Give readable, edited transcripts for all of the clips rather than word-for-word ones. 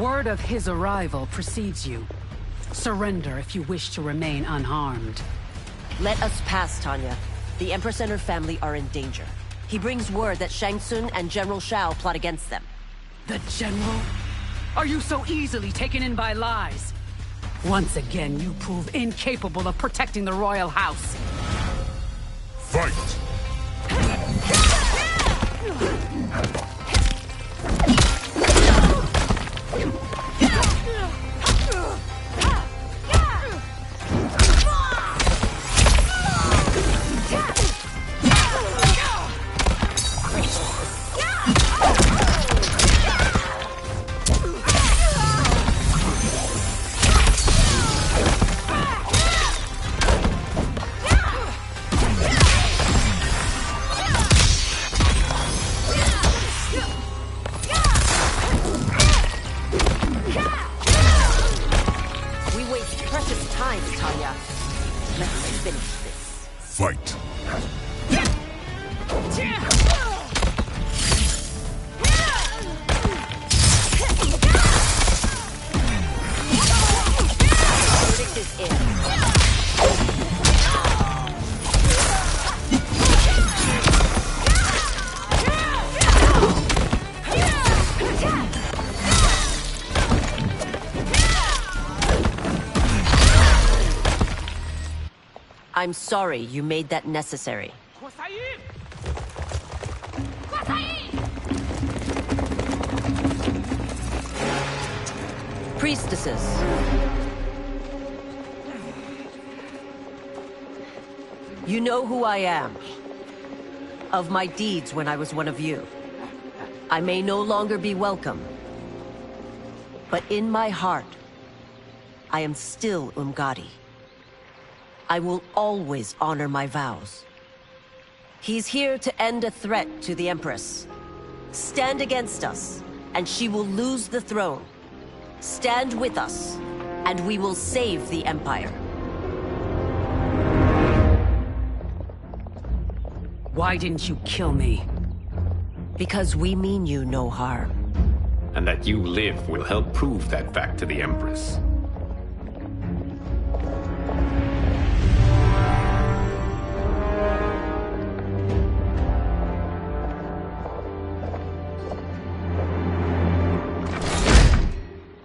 Word of his arrival precedes you. Surrender if you wish to remain unharmed. Let us pass, Tanya. The Empress and her family are in danger. He brings word that Shang Tsung and General Shao plot against them. The General? Are you so easily taken in by lies? Once again, you prove incapable of protecting the royal house. Fight! Fight! I'm sorry you made that necessary. Priestesses. You know who I am. Of my deeds when I was one of you. I may no longer be welcome. But in my heart, I am still Umgadi. I will always honor my vows. He's here to end a threat to the Empress. Stand against us, and she will lose the throne. Stand with us, and we will save the Empire. Why didn't you kill me? Because we mean you no harm. And that you live will help prove that fact to the Empress.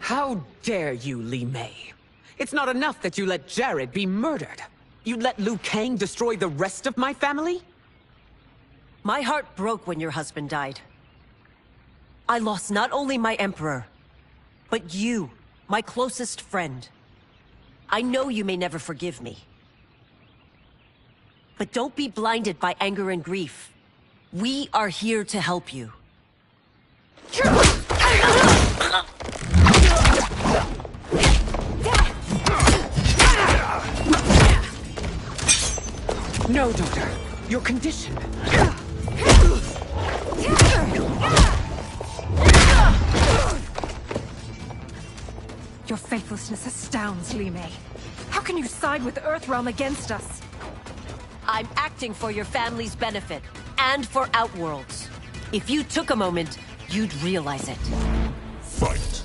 How dare you, Li Mei? It's not enough that you let Jared be murdered. You'd let Liu Kang destroy the rest of my family? My heart broke when your husband died. I lost not only my emperor, but you, my closest friend. I know you may never forgive me. But don't be blinded by anger and grief. We are here to help you. No, daughter. Your condition. Your faithlessness astounds, Li Mei. How can you side with Earthrealm against us? I'm acting for your family's benefit, and for Outworld's. If you took a moment, you'd realize it. Fight!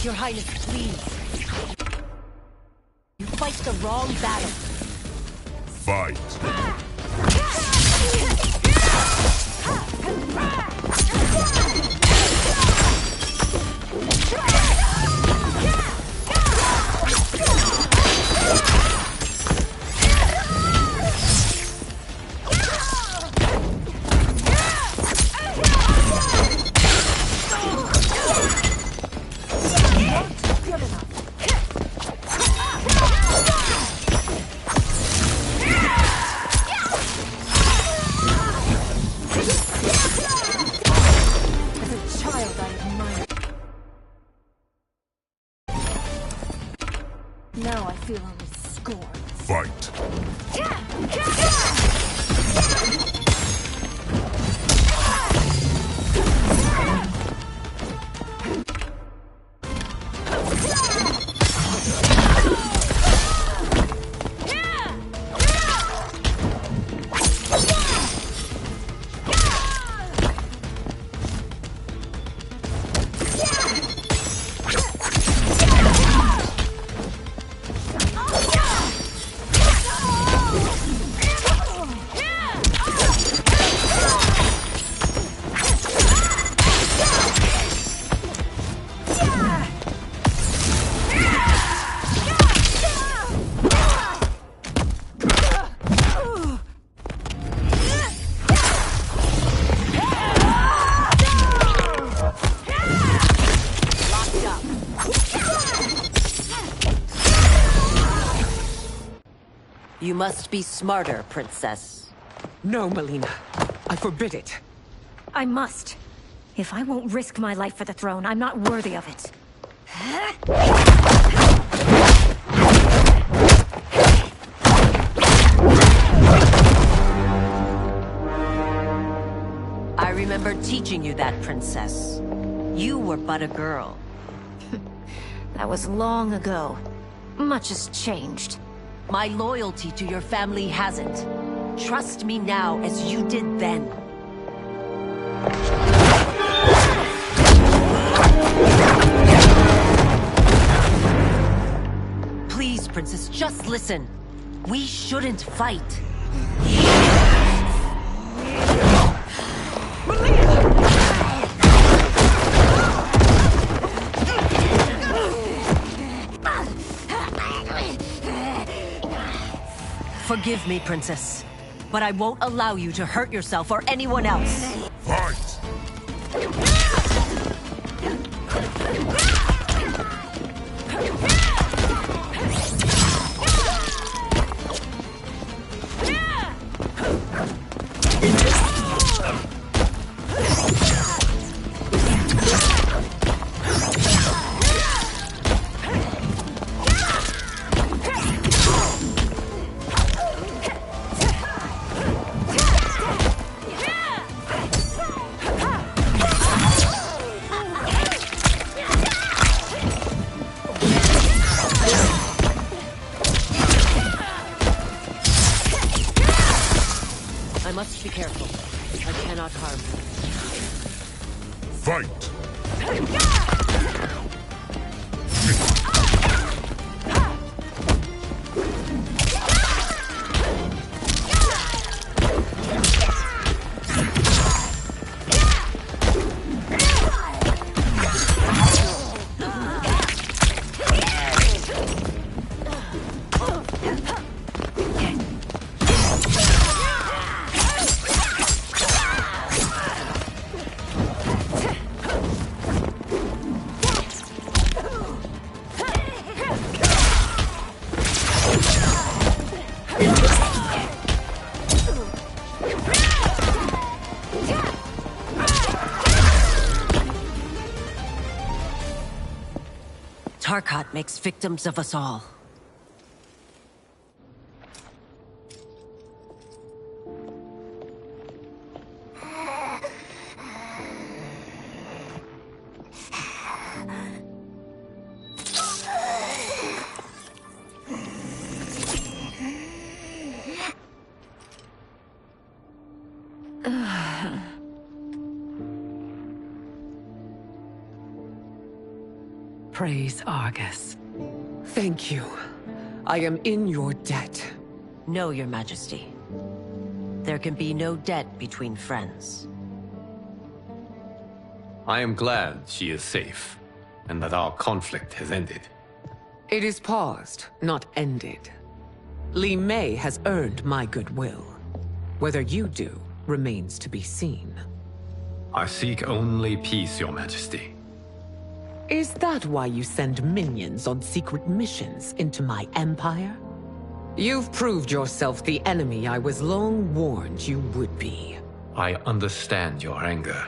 Your Highness, please. You fight the wrong battle. Fight! Fight. You must be smarter, Princess. No, Melina. I forbid it. I must. If I won't risk my life for the throne, I'm not worthy of it. I remember teaching you that, Princess. You were but a girl. That was long ago. Much has changed. My loyalty to your family hasn't. Trust me now as you did then. Please, Princess, just listen. We shouldn't fight. Forgive me, Princess, but I won't allow you to hurt yourself or anyone else. Fight! I must be careful. I cannot harm you. Fight! Tarkat makes victims of us all. Praise Argus. Thank you. I am in your debt. No, Your Majesty. There can be no debt between friends. I am glad she is safe, and that our conflict has ended. It is paused, not ended. Li Mei has earned my goodwill. Whether you do remains to be seen. I seek only peace, Your Majesty. Is that why you send minions on secret missions into my empire? You've proved yourself the enemy I was long warned you would be. I understand your anger,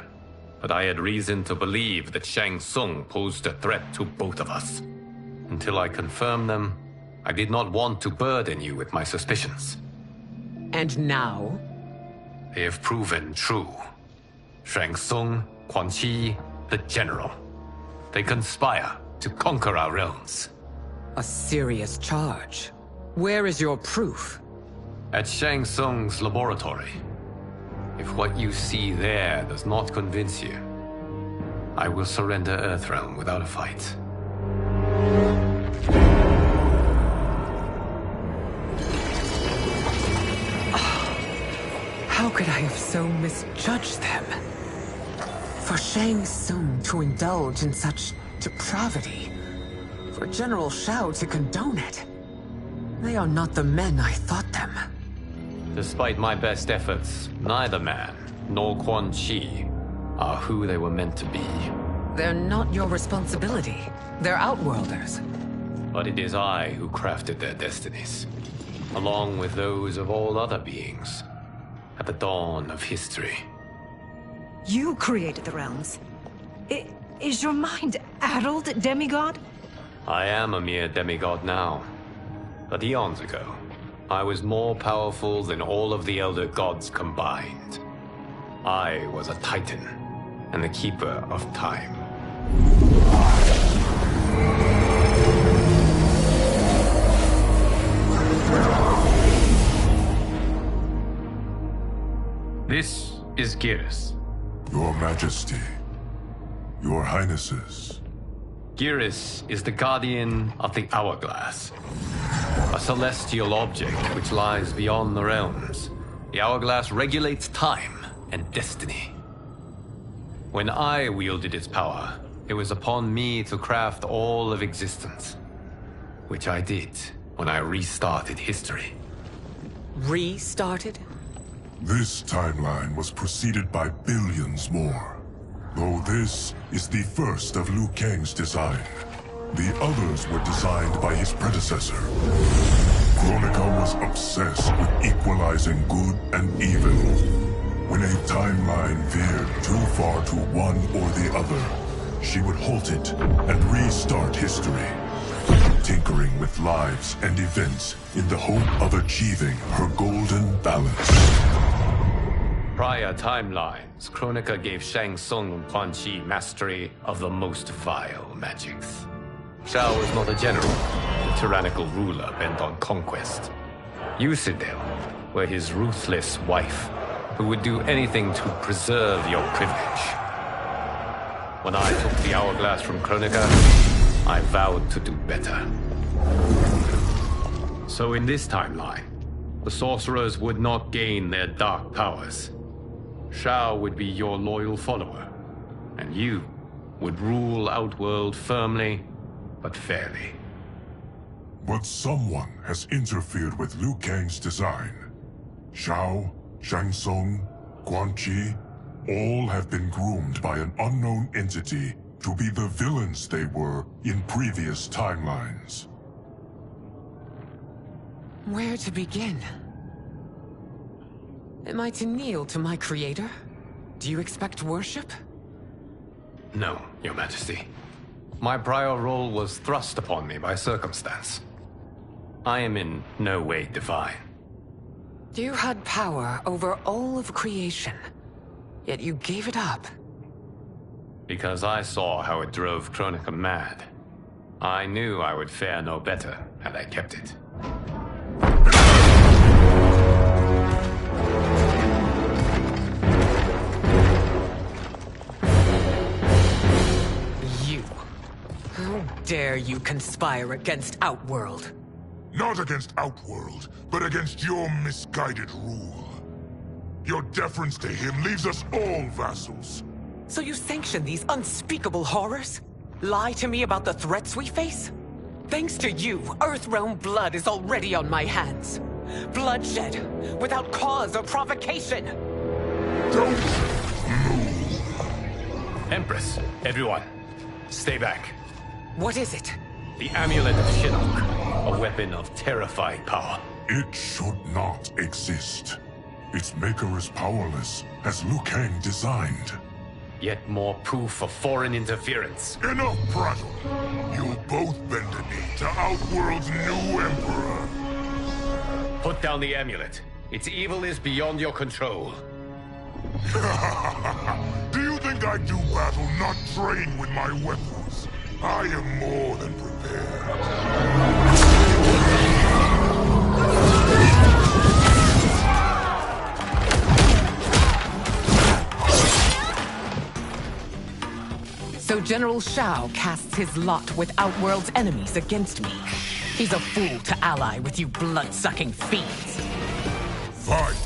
but I had reason to believe that Shang Tsung posed a threat to both of us. Until I confirm them, I did not want to burden you with my suspicions. And now? They have proven true. Shang Tsung, Quan Chi, the General. They conspire to conquer our realms. A serious charge. Where is your proof? At Shang Tsung's laboratory. If what you see there does not convince you, I will surrender Earthrealm without a fight. How could I have so misjudged them? For Shang Tsung to indulge in such depravity, for General Shao to condone it. They are not the men I thought them. Despite my best efforts, neither man nor Quan Chi are who they were meant to be. They're not your responsibility. They're Outworlders. But it is I who crafted their destinies, along with those of all other beings, at the dawn of history. You created the realms. Is your mind addled, demigod? I am a mere demigod now. But eons ago, I was more powerful than all of the Elder Gods combined. I was a Titan, and the Keeper of Time. This is Geras. Your Majesty, Your Highnesses. Geras is the guardian of the Hourglass, a celestial object which lies beyond the realms. The Hourglass regulates time and destiny. When I wielded its power, it was upon me to craft all of existence, which I did when I restarted history. Restarted? This timeline was preceded by billions more. Though this is the first of Liu Kang's design, the others were designed by his predecessor. Kronika was obsessed with equalizing good and evil. When a timeline veered too far to one or the other, she would halt it and restart history, tinkering with lives and events in the hope of achieving her golden balance. Prior timelines, Kronika gave Shang Tsung and Quan Chi mastery of the most vile magics. Shao was not a general, a tyrannical ruler bent on conquest. You, Citadel, were his ruthless wife, who would do anything to preserve your privilege. When I took the Hourglass from Kronika, I vowed to do better. So in this timeline, the sorcerers would not gain their dark powers. Shao would be your loyal follower, and you would rule Outworld firmly, but fairly. But someone has interfered with Liu Kang's design. Shao, Shang Tsung, Quan Chi, all have been groomed by an unknown entity to be the villains they were in previous timelines. Where to begin? Am I to kneel to my creator? Do you expect worship? No, Your Majesty. My prior role was thrust upon me by circumstance. I am in no way divine. You had power over all of creation, yet you gave it up. Because I saw how it drove Kronika mad. I knew I would fare no better had I kept it. How dare you conspire against Outworld? Not against Outworld, but against your misguided rule. Your deference to him leaves us all vassals. So you sanction these unspeakable horrors? Lie to me about the threats we face? Thanks to you, Earthrealm blood is already on my hands. Bloodshed, without cause or provocation. Don't move. Empress, everyone, stay back. What is it? The Amulet of Shinnok, a weapon of terrifying power. It should not exist. Its maker is powerless, as Liu Kang designed. Yet more proof of foreign interference. Enough prattle! You'll both bend a knee to Outworld's new emperor. Put down the amulet. Its evil is beyond your control. Do you think I do battle not trained with my weapons? I am more than prepared. So General Shao casts his lot with Outworld's enemies against me. He's a fool to ally with you blood-sucking fiends. Fight!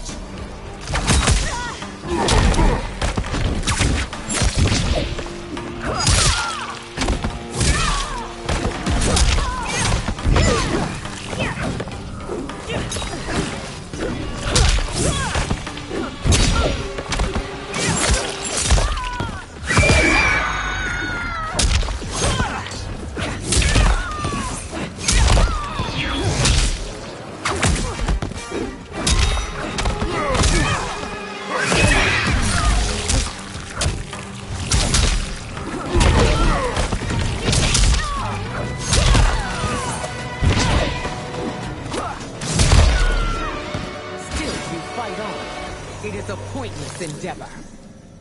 It is a pointless endeavor.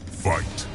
Fight!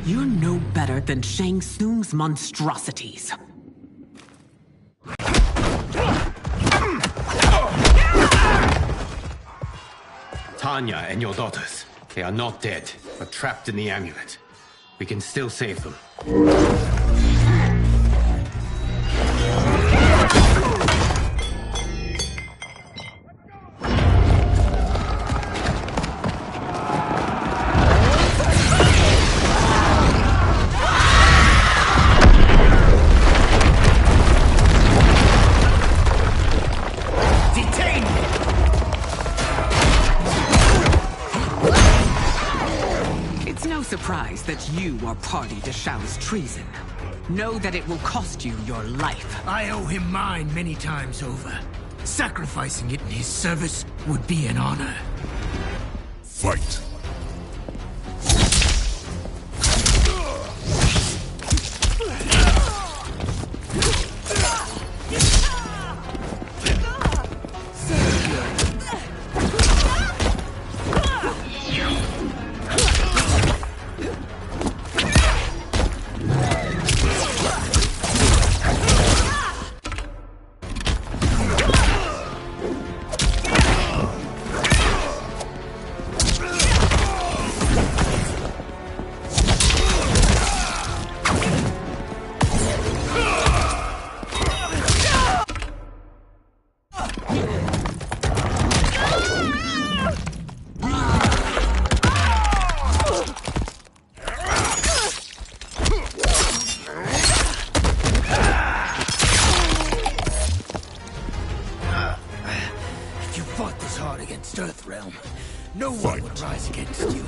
You're no better than Shang Tsung's monstrosities. Tanya and your daughters. They are not dead, but trapped in the amulet. We can still save them. Surprised that you are party to Shao's treason. Know that it will cost you your life. I owe him mine many times over. Sacrificing it in his service would be an honor. Fight! Earthrealm. No one would rise against you.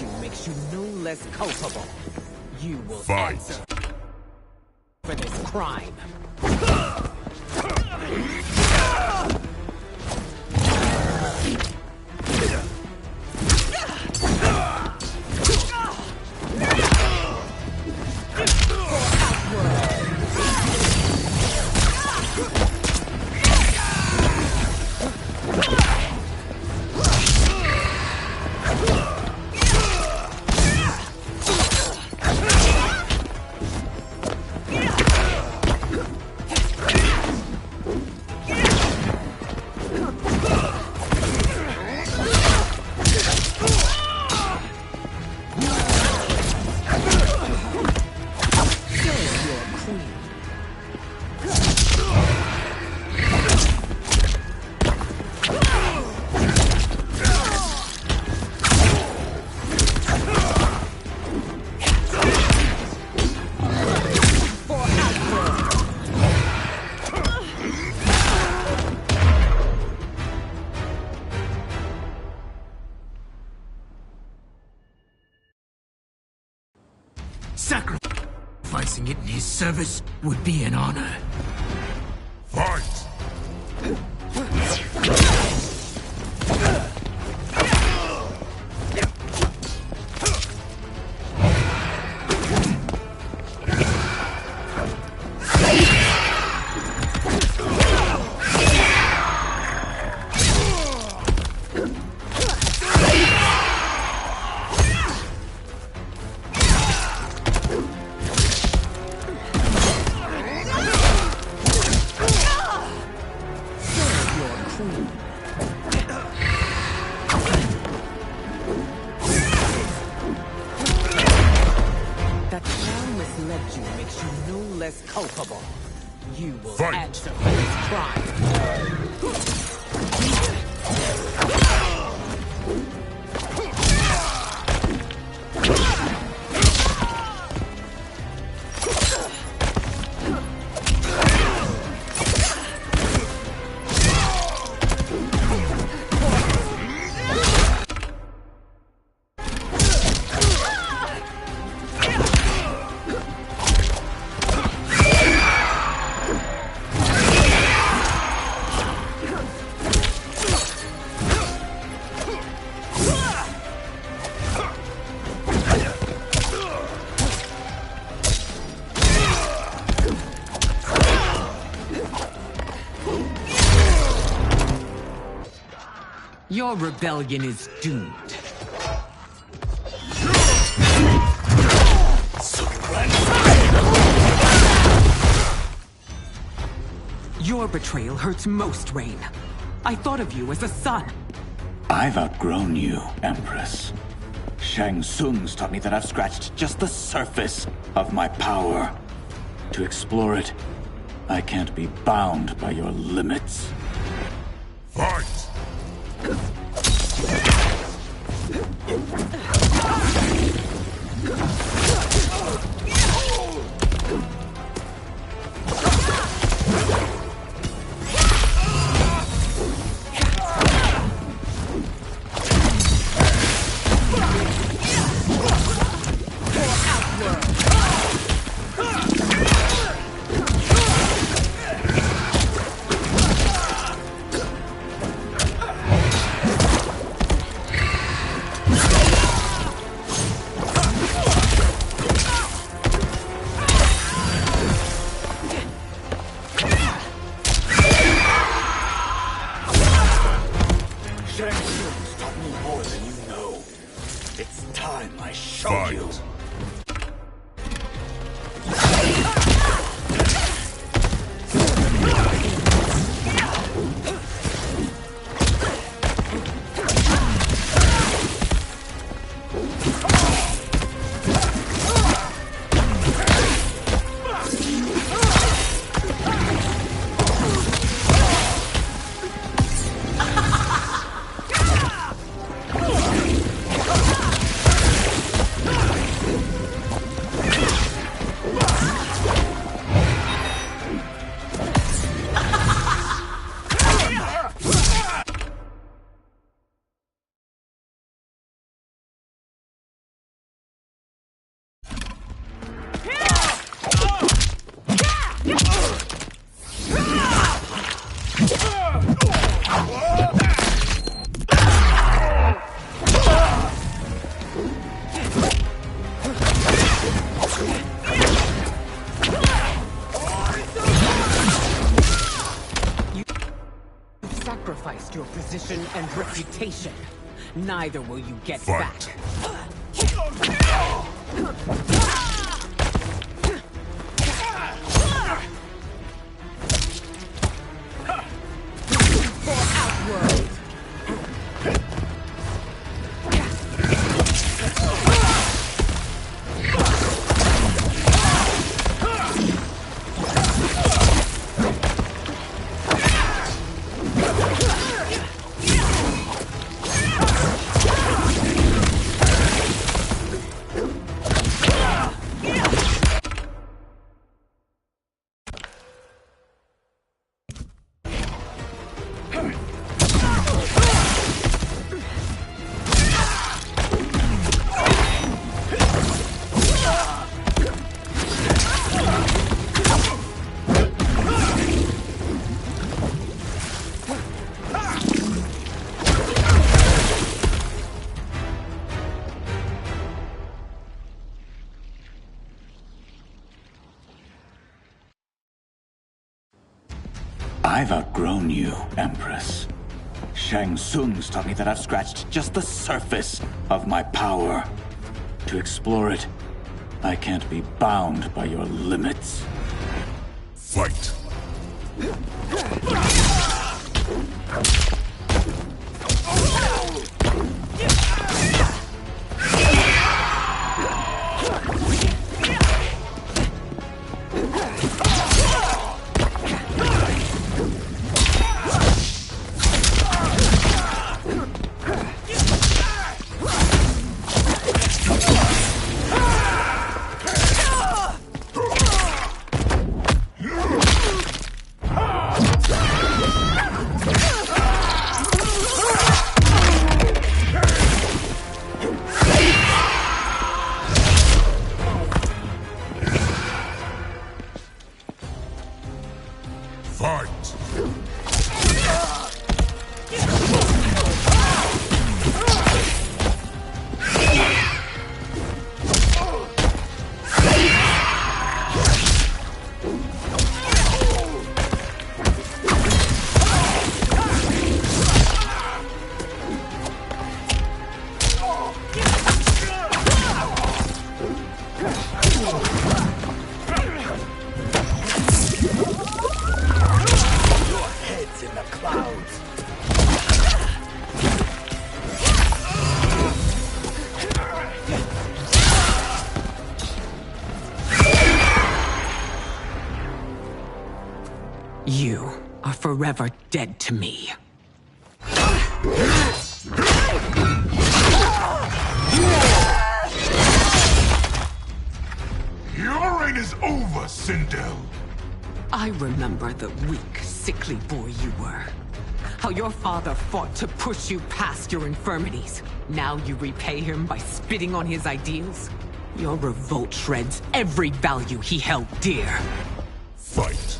you makes you no less culpable. You will Fight. answer for this crime. Sacrificing it in his service would be an honor. Fight! That crown misled you makes you no less culpable. You will Fight. answer for this crime. Your rebellion is doomed. Your betrayal hurts most, Rain. I thought of you as a son. I've outgrown you, Empress. Shang Tsung's taught me that I've scratched just the surface of my power. To explore it, I can't be bound by your limits. Fight! Shang Tsung's taught me more than you know. It's time I show you. lost your position and reputation. Neither will you get Fight. back. I've outgrown you, Empress. Shang Tsung's taught me that I've scratched just the surface of my power. To explore it, I can't be bound by your limits. Fight. You are forever dead to me. Your reign is over, Sindel. I remember the weak, sickly boy you were. How your father fought to push you past your infirmities. Now you repay him by spitting on his ideals? Your revolt shreds every value he held dear. Fight.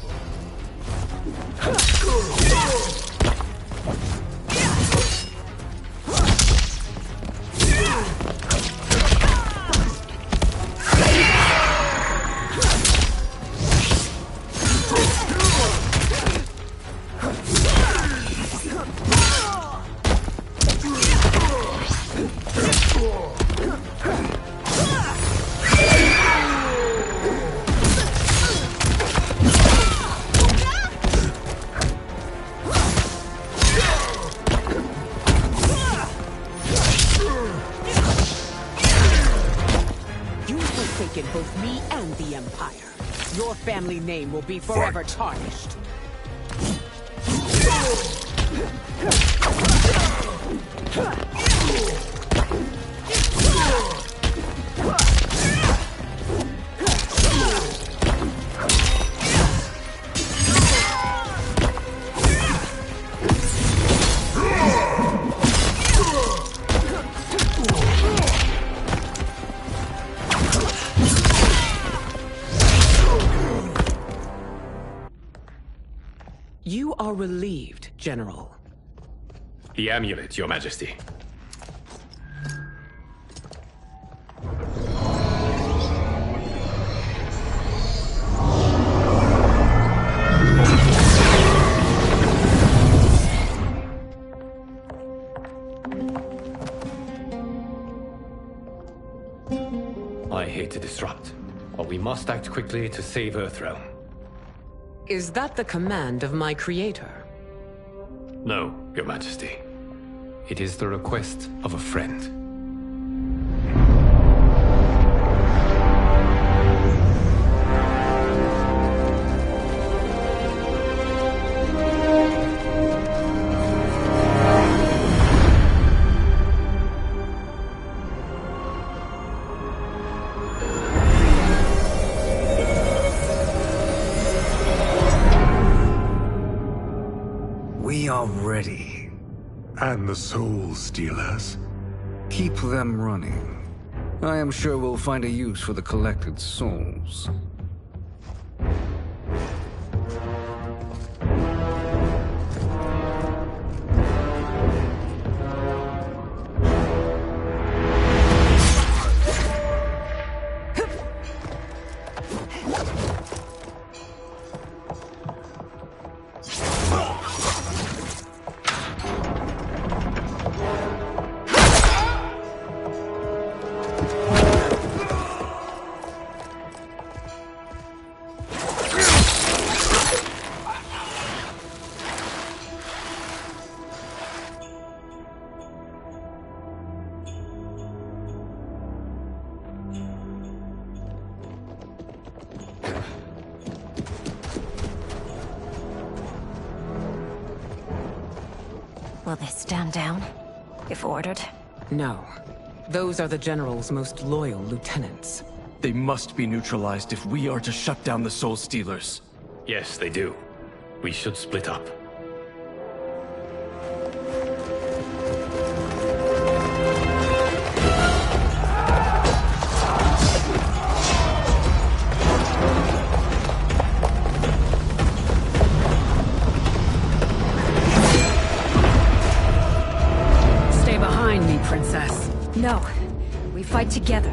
Both me and the Empire. Your family name will be forever tarnished. You are relieved, General. The amulet, Your Majesty. I hate to disrupt, but we must act quickly to save Earthrealm. Is that the command of my creator? No, Your Majesty. It is the request of a friend. We are ready. And the Soul Stealers? Keep them running. I am sure we'll find a use for the collected souls. Will they stand down, if ordered? No. Those are the General's most loyal lieutenants. They must be neutralized if we are to shut down the Soul Stealers. Yes, they do. We should split up. Princess. No. We fight together.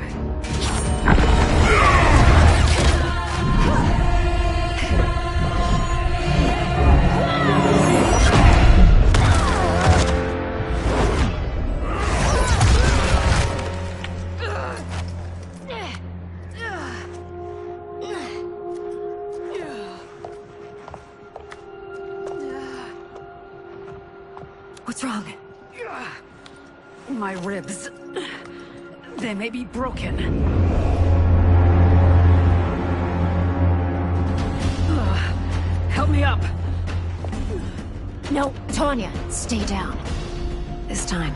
What's wrong? My ribs. They may be broken. Help me up. No, Tanya, stay down. This time,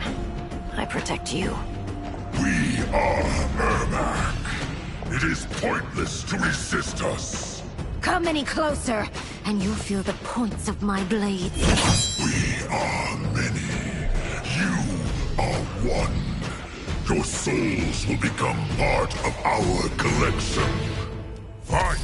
I protect you. We are Ermac. It is pointless to resist us. Come any closer, and you'll feel the points of my blades. We are many. You are one. Your souls will become part of our collection. Fight!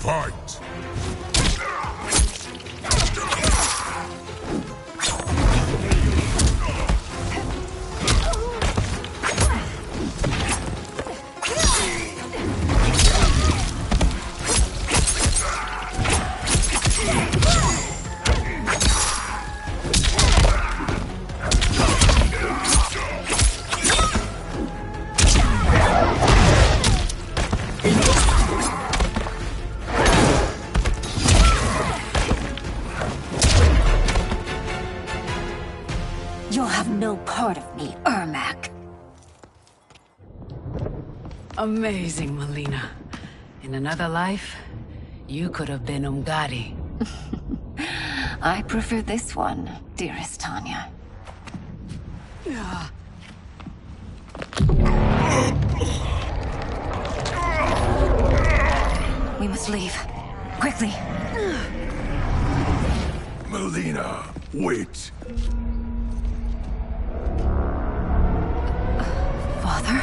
Fight! You'll have no part of me, Ermac. Amazing, Melina. In another life, you could have been Umgadi. I prefer this one, dearest Tanya. We must leave. Quickly. Melina, wait. Father?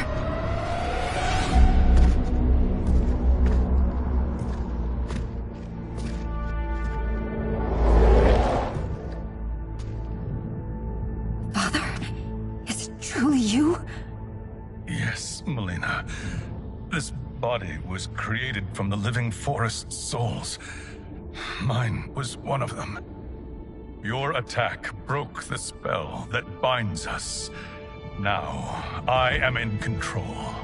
Father? Is it truly you? Yes, Melina. This body was created from the living forest souls. Mine was one of them. Your attack broke the spell that binds us. Now, I am in control.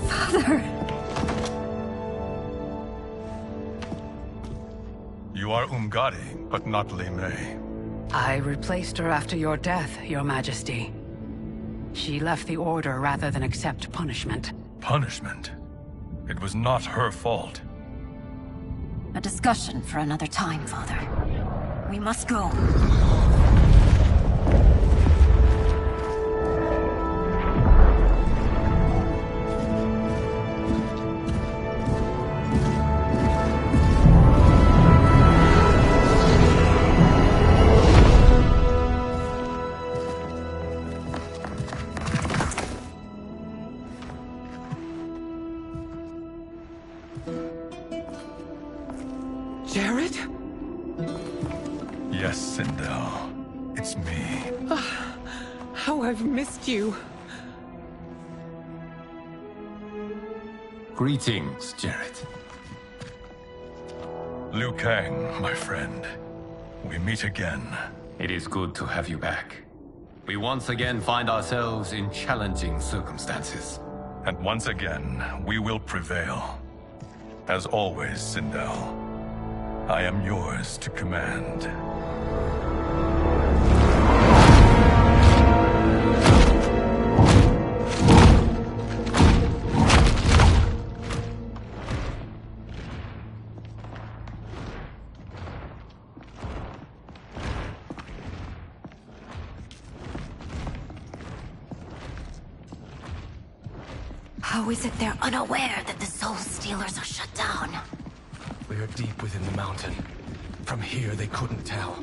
Father! You are Umgadi, but not Li Mei. I replaced her after your death, Your Majesty. She left the Order rather than accept punishment. Punishment? It was not her fault. A discussion for another time, Father. We must go. Jared? Yes, Sindel. It's me. How I've missed you. Greetings, Jared. Liu Kang, my friend. We meet again. It is good to have you back. We once again find ourselves in challenging circumstances. And once again, we will prevail. As always, Sindel, I am yours to command. How is it they're unaware that the Soul Stealers are shut down? We are deep within the mountain. From here, they couldn't tell.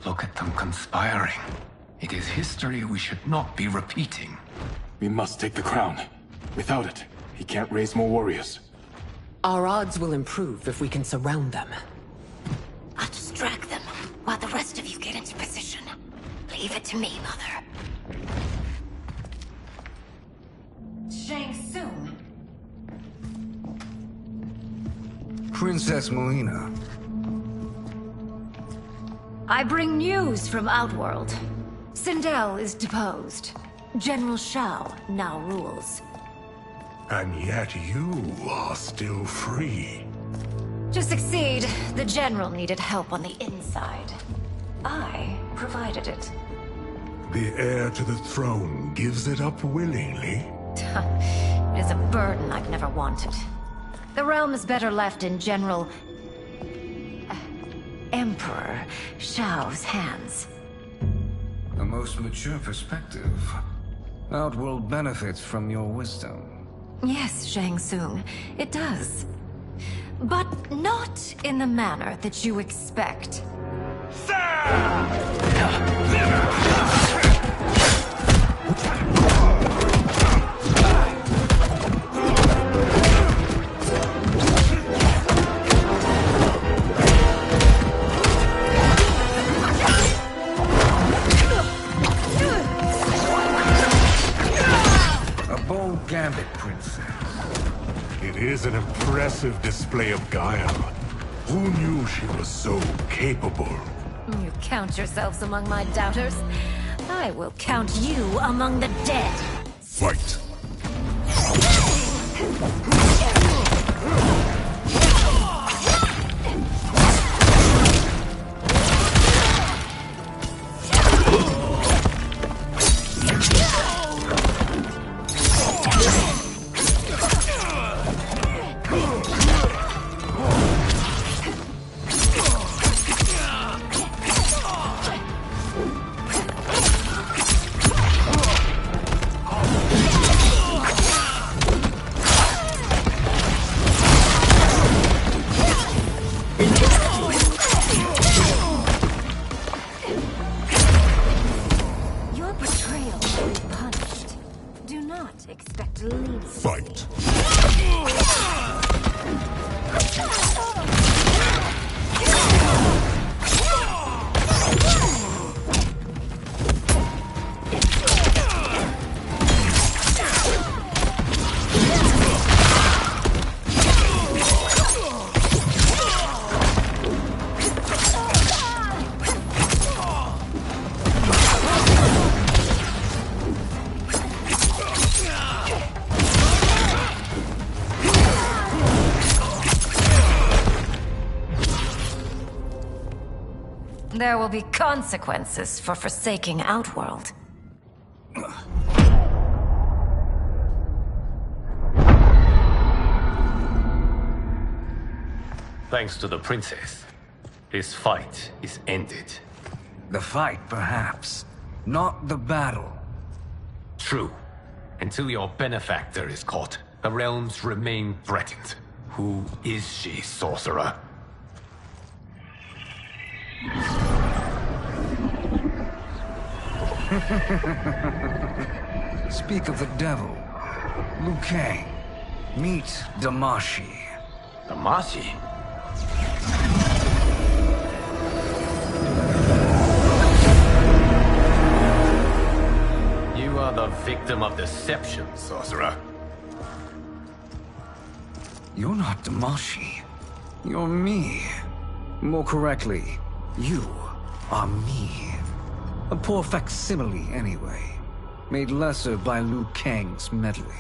Look at them conspiring. It is history we should not be repeating. We must take the crown. Without it, he can't raise more warriors. Our odds will improve if we can surround them. I'll distract them while the rest of you get into position. Leave it to me, Mother. Shang Tsung. Princess Melina. I bring news from Outworld. Sindel is deposed. General Shao now rules. And yet you are still free. To succeed, the General needed help on the inside. I provided it. The heir to the throne gives it up willingly. It is a burden I've never wanted. The realm is better left in General... Emperor Shao's hands. A most mature perspective. Outworld benefits from your wisdom. Yes, Shang Tsung, it does. But not in the manner that you expect. A bold gambit, Princess. It is an impressive display of guile. Who knew she was so capable? You count yourselves among my doubters. I will count you among the dead. Fight! There will be consequences for forsaking Outworld. Thanks to the princess, this fight is ended. The fight, perhaps. Not the battle. True. Until your benefactor is caught, the realms remain threatened. Who is she, sorcerer? Speak of the devil. Liu Kang. Meet Damashi. Damashi? You are the victim of deception, sorcerer. You're not Damashi. You're me. More correctly, you are me. A poor facsimile, anyway. Made lesser by Liu Kang's meddling.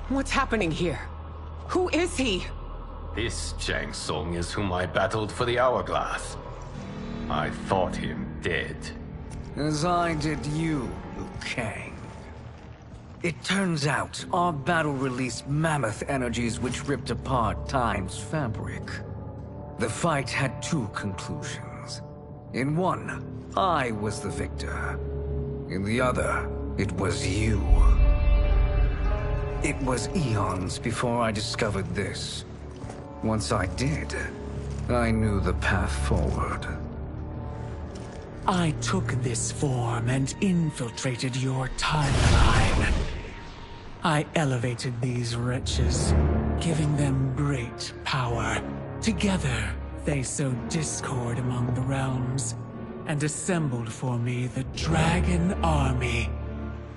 What's happening here? Who is he? This Shang Tsung is whom I battled for the Hourglass. I thought him dead. As I did you, Liu Kang. It turns out our battle released mammoth energies which ripped apart time's fabric. The fight had two conclusions. In one, I was the victor. In the other, it was you. It was eons before I discovered this. Once I did, I knew the path forward. I took this form and infiltrated your timeline. I elevated these wretches, giving them great power. Together, they sowed discord among the realms, and assembled for me the Dragon Army.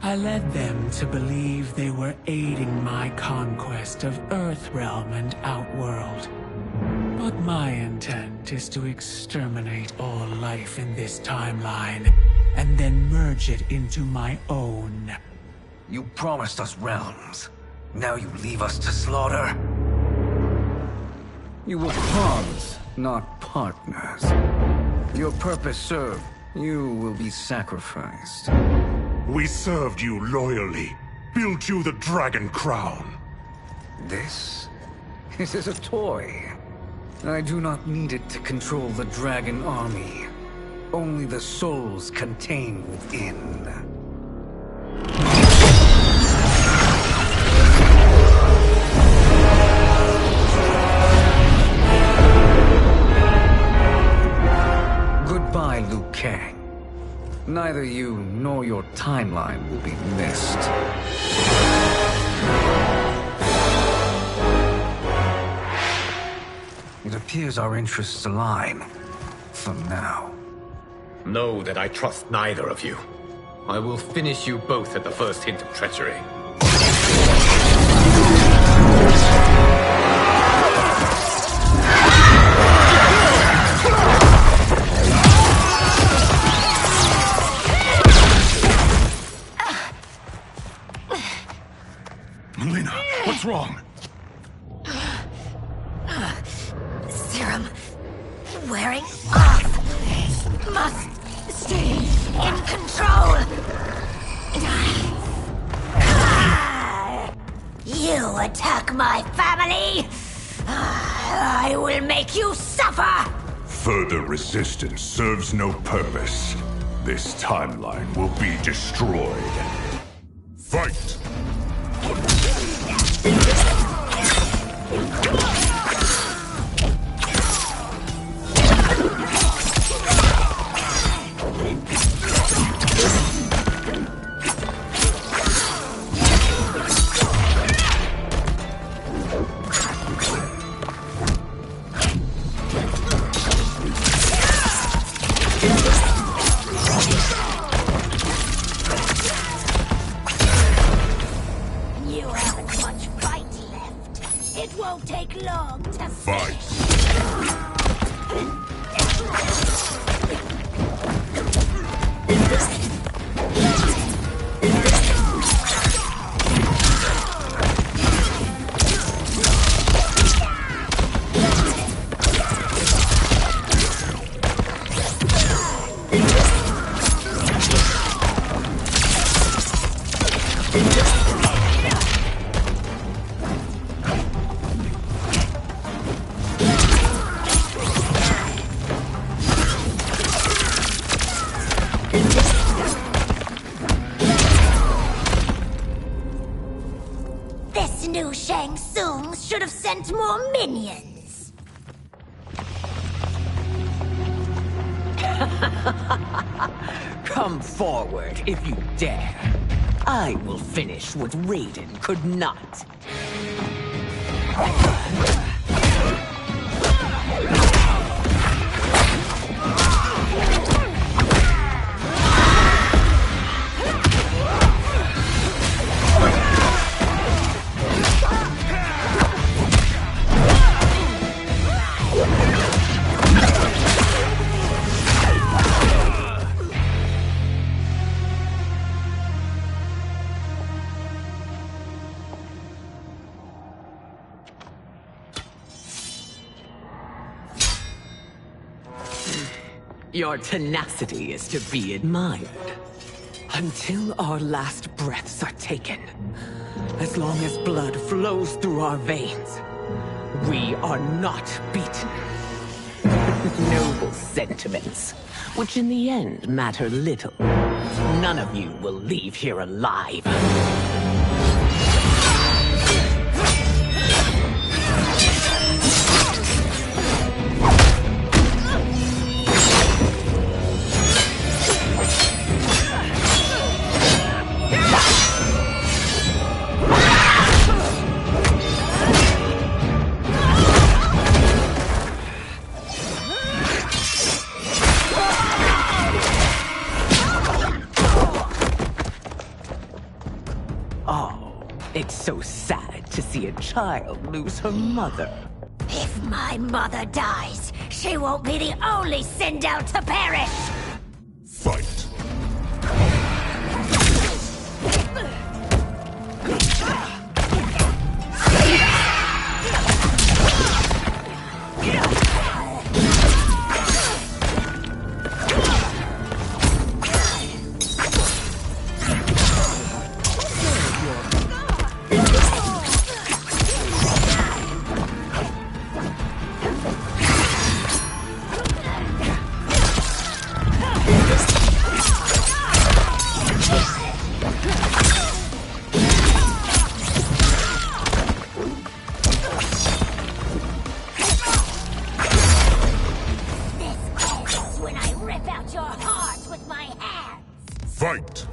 I led them to believe they were aiding my conquest of Earthrealm and Outworld. But my intent is to exterminate all life in this timeline, and then merge it into my own. You promised us realms. Now you leave us to slaughter? You were pawns, not partners. Your purpose served, you will be sacrificed. We served you loyally, built you the Dragon Crown. This is a toy. I do not need it to control the Dragon Army. Only the souls contained within. Goodbye, Liu Kang. Neither you nor your timeline will be missed. It appears our interests align. For now. Know that I trust neither of you. I will finish you both at the first hint of treachery. Melina, what's wrong? Serum wearing off. Must stay in control. You attack my family. I will make you suffer. Further resistance serves no purpose. This timeline will be destroyed. Fight! You haven't much fight left. It won't take long to Fight! knew Shang Tsung should have sent more minions. Come forward if you dare. I will finish what Raiden could not. Your tenacity is to be admired. Until our last breaths are taken, as long as blood flows through our veins, we are not beaten. Noble sentiments, which in the end matter little. None of you will leave here alive. It's so sad to see a child lose her mother. If my mother dies, she won't be the only Sindel to perish! Fight! Fight!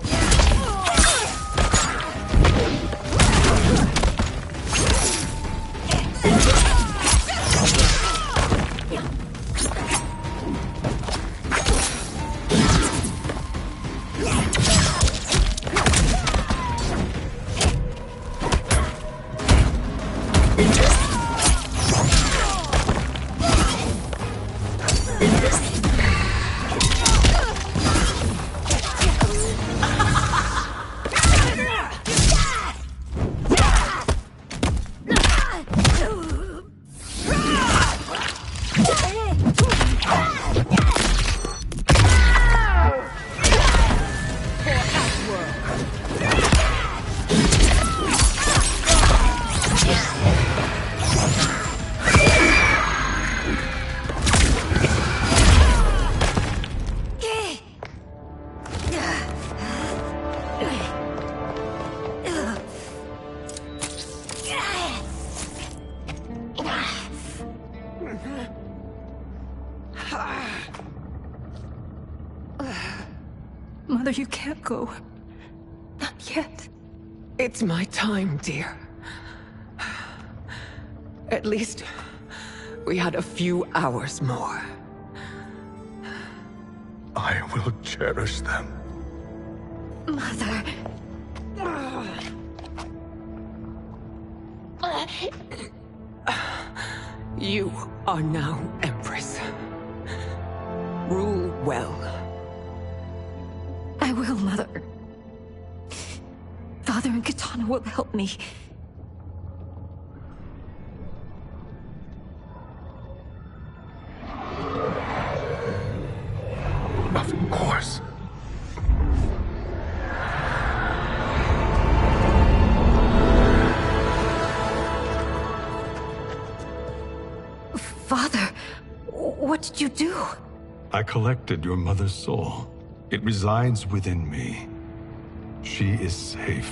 Mother, you can't go. Not yet. It's my time, dear. At least we had a few hours more. I will cherish them. Mother... You are now Empress. Rule well. I will, Mother. Father and Katana will help me. Of course. Father, what did you do? I collected your mother's soul. It resides within me. She is safe.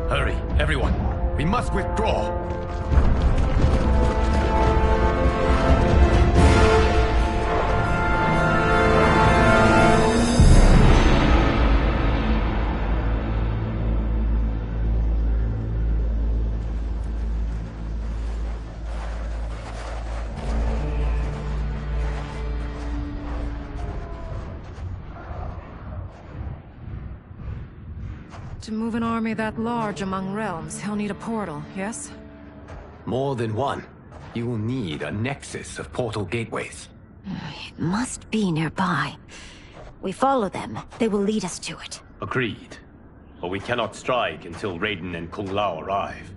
Hurry, everyone. We must withdraw. To move an army that large among realms, he'll need a portal, yes? More than one. You will need a nexus of portal gateways. It must be nearby. We follow them, they will lead us to it. Agreed. But we cannot strike until Raiden and Kung Lao arrive.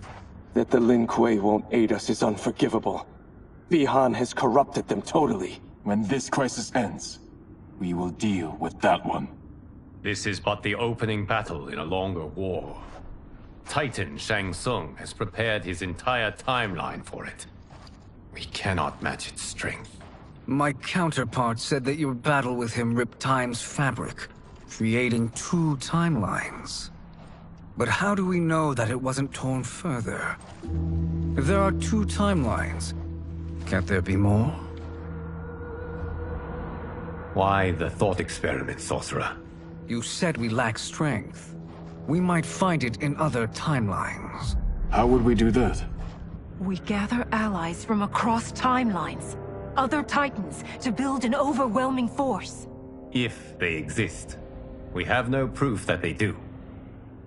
That the Lin Kuei won't aid us is unforgivable. Bi-Han has corrupted them totally. When this crisis ends, we will deal with that one. This is but the opening battle in a longer war. Titan Shang Tsung has prepared his entire timeline for it. We cannot match its strength. My counterpart said that your battle with him ripped time's fabric, creating 2 timelines. But how do we know that it wasn't torn further? If there are 2 timelines, can't there be more? Why the thought experiment, sorcerer? You said we lack strength. We might find it in other timelines. How would we do that? We gather allies from across timelines, other titans, to build an overwhelming force. If they exist. We have no proof that they do.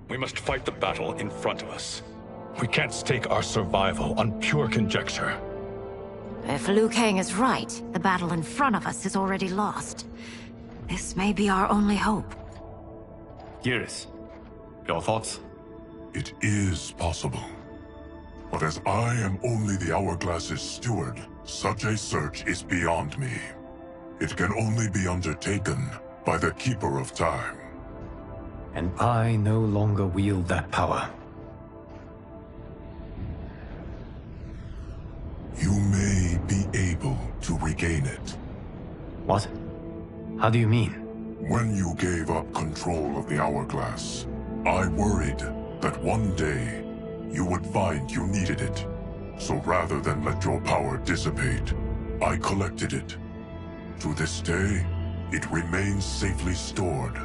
We must fight the battle in front of us. We can't stake our survival on pure conjecture. If Liu Kang is right, the battle in front of us is already lost. This may be our only hope. Geras, your thoughts? It is possible. But as I am only the Hourglass's steward, such a search is beyond me. It can only be undertaken by the Keeper of Time. And I no longer wield that power. You may be able to regain it. What? How do you mean? When you gave up control of the Hourglass, I worried that one day you would find you needed it. So rather than let your power dissipate, I collected it. To this day, it remains safely stored.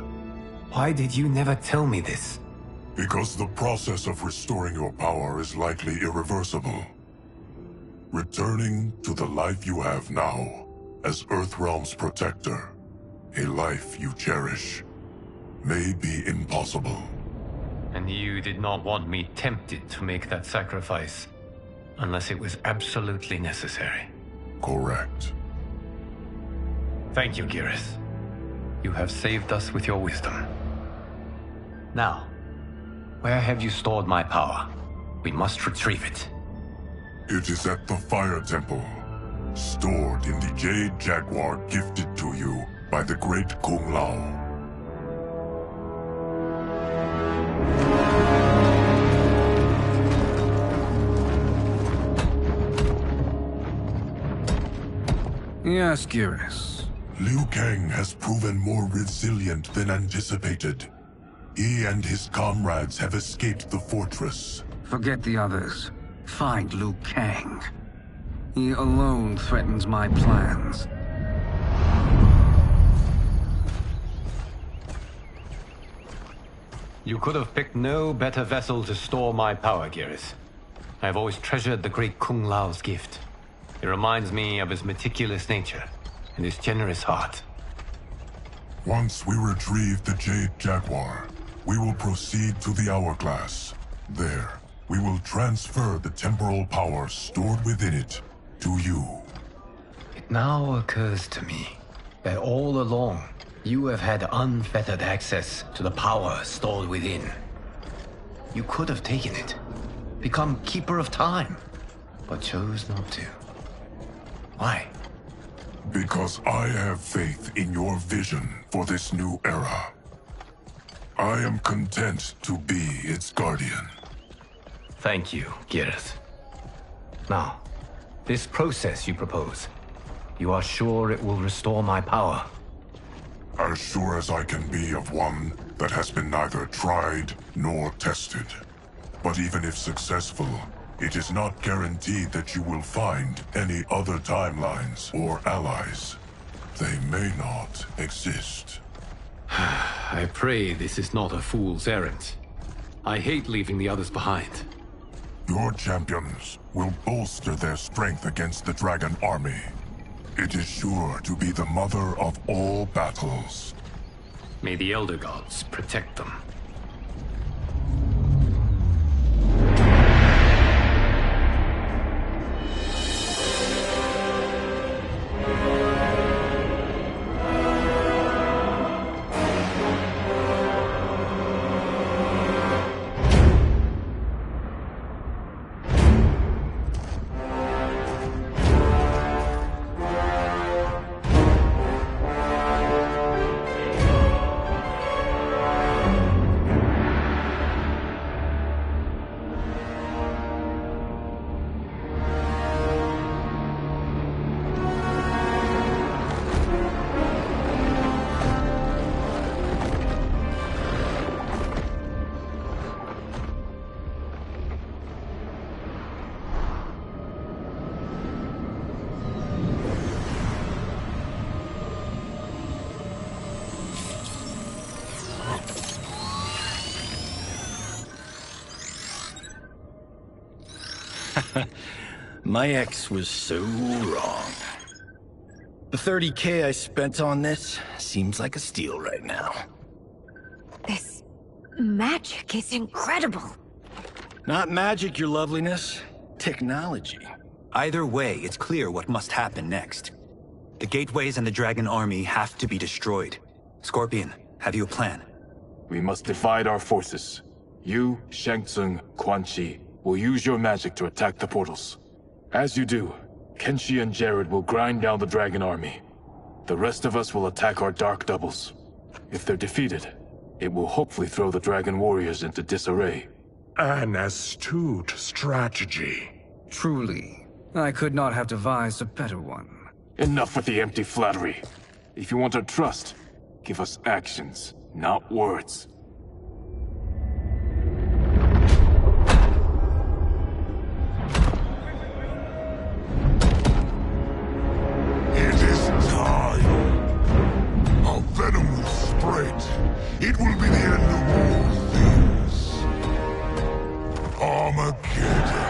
Why did you never tell me this? Because the process of restoring your power is likely irreversible. Returning to the life you have now, as Earthrealm's protector, a life you cherish, may be impossible. And you did not want me tempted to make that sacrifice, unless it was absolutely necessary. Correct. Thank you, Geras. You have saved us with your wisdom. Now, where have you stored my power? We must retrieve it. It is at the Fire Temple, stored in the Jade Jaguar gifted to you by the great Kung Lao. Yes, Geras. Liu Kang has proven more resilient than anticipated. He and his comrades have escaped the fortress. Forget the others. Find Liu Kang. He alone threatens my plans. You could have picked no better vessel to store my power, Geras. I have always treasured the great Kung Lao's gift. It reminds me of his meticulous nature and his generous heart. Once we retrieve the Jade Jaguar, we will proceed to the Hourglass. There, we will transfer the temporal power stored within it to you. It now occurs to me that all along, you have had unfettered access to the power stored within. You could have taken it, become Keeper of Time, but chose not to. Why? Because I have faith in your vision for this new era. I am content to be its guardian. Thank you, Geras. Now, this process you propose, you are sure it will restore my power? As sure as I can be of one that has been neither tried nor tested. But even if successful, it is not guaranteed that you will find any other timelines or allies. They may not exist. I pray this is not a fool's errand. I hate leaving the others behind. Your champions will bolster their strength against the Dragon Army. It is sure to be the mother of all battles. May the Elder Gods protect them. My ex was so wrong. The 30K I spent on this seems like a steal right now. This magic is incredible. Not magic, your loveliness. Technology. Either way, it's clear what must happen next. The gateways and the Dragon Army have to be destroyed. Scorpion, have you a plan? We must divide our forces. You, Shang Tsung, Quan Chi, will use your magic to attack the portals. As you do, Kenshi and Jared will grind down the Dragon Army. The rest of us will attack our dark doubles. If they're defeated, it will hopefully throw the Dragon Warriors into disarray. An astute strategy. Truly, I could not have devised a better one. Enough with the empty flattery. If you want our trust, give us actions, not words. Venom will spread. It will be the end of all things. Armageddon.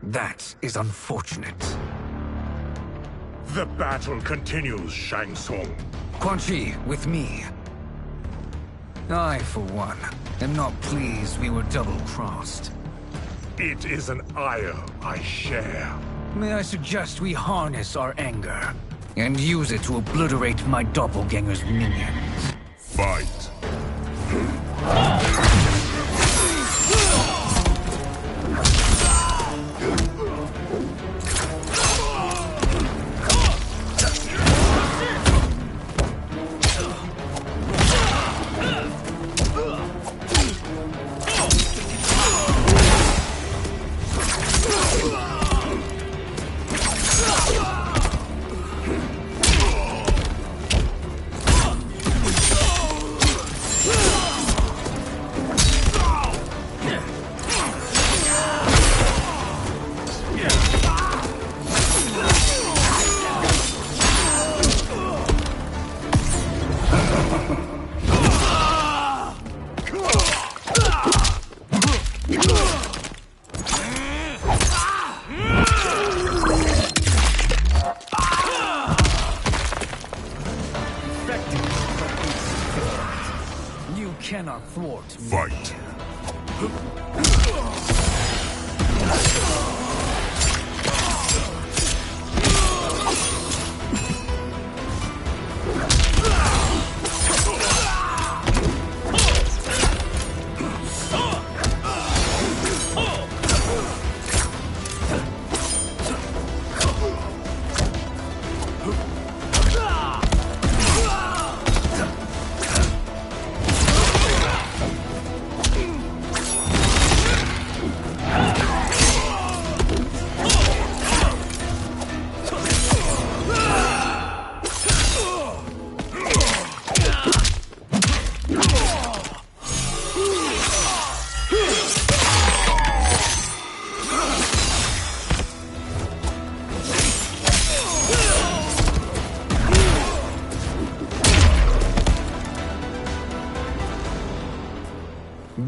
That is unfortunate. The battle continues, Shang Tsung. Quan Chi, with me. I, for one, am not pleased we were double-crossed. It is an ire I share. May I suggest we harness our anger and use it to obliterate my doppelganger's minions? Fight. Fight.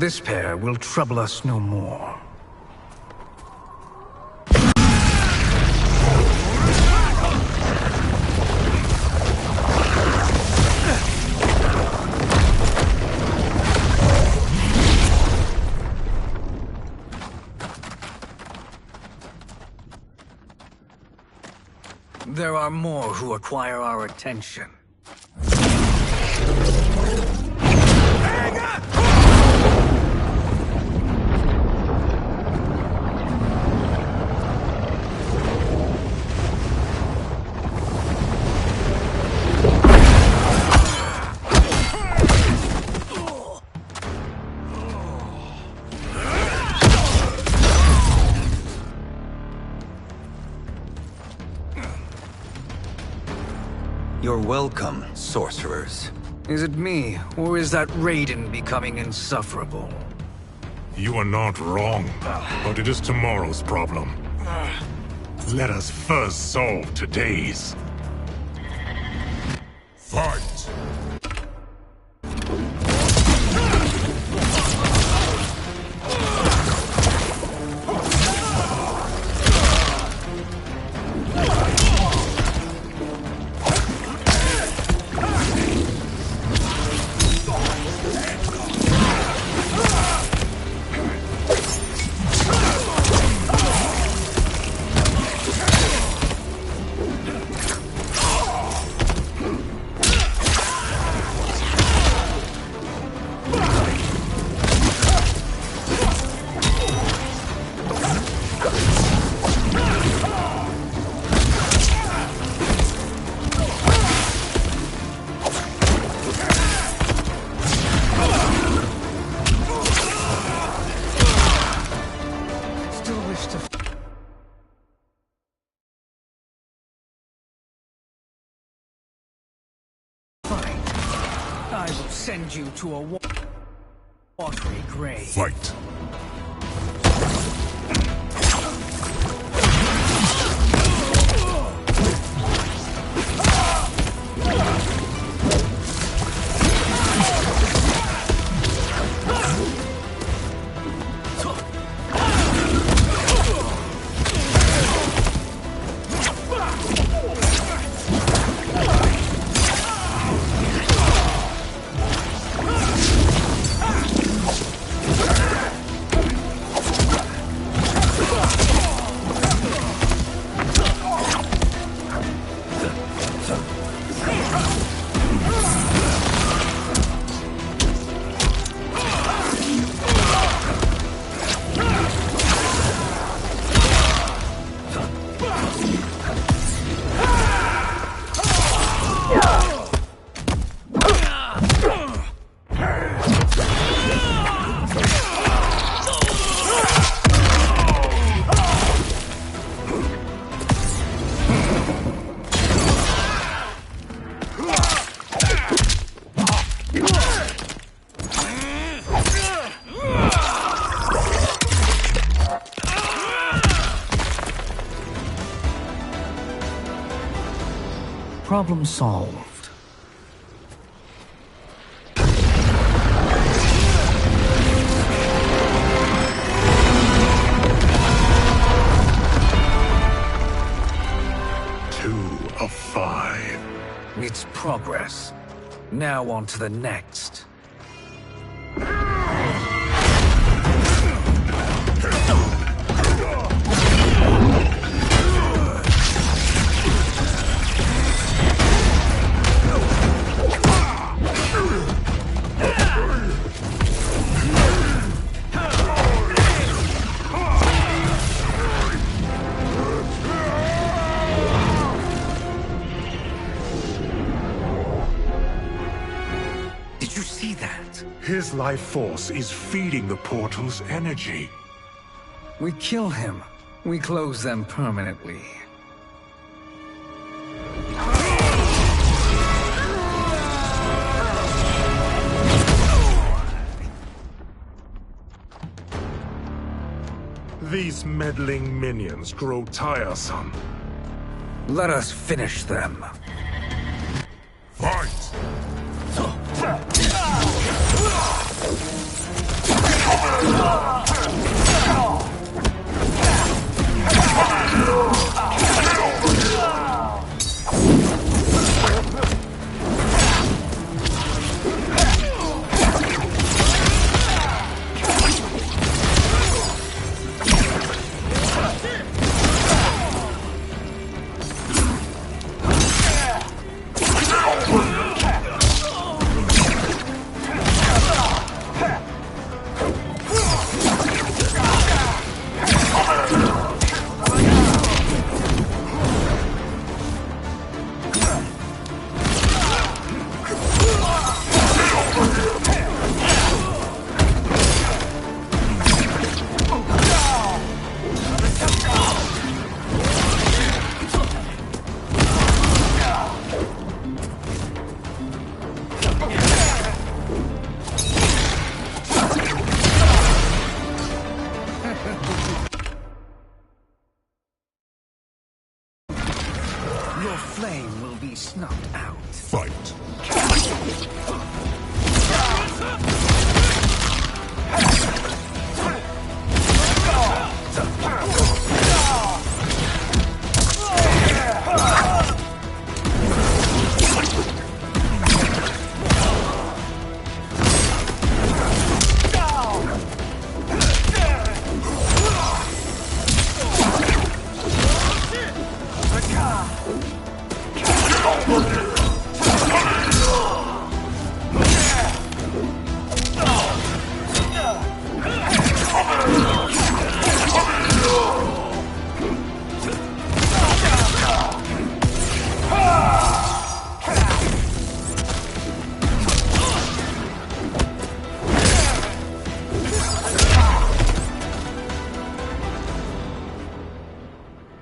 This pair will trouble us no more. There are more who acquire our attention. You're welcome, sorcerers. Is it me, or is that Raiden becoming insufferable? You are not wrong, but it is tomorrow's problem. Let us first solve today's. Fight! I will send you to a watery grave. Fight. Problem solved. Two of 5. It's progress. Now on to the next. This life force is feeding the portal's energy. We kill him. We close them permanently. These meddling minions grow tiresome. Let us finish them. Fight! Your flame will be snuffed out. Fight!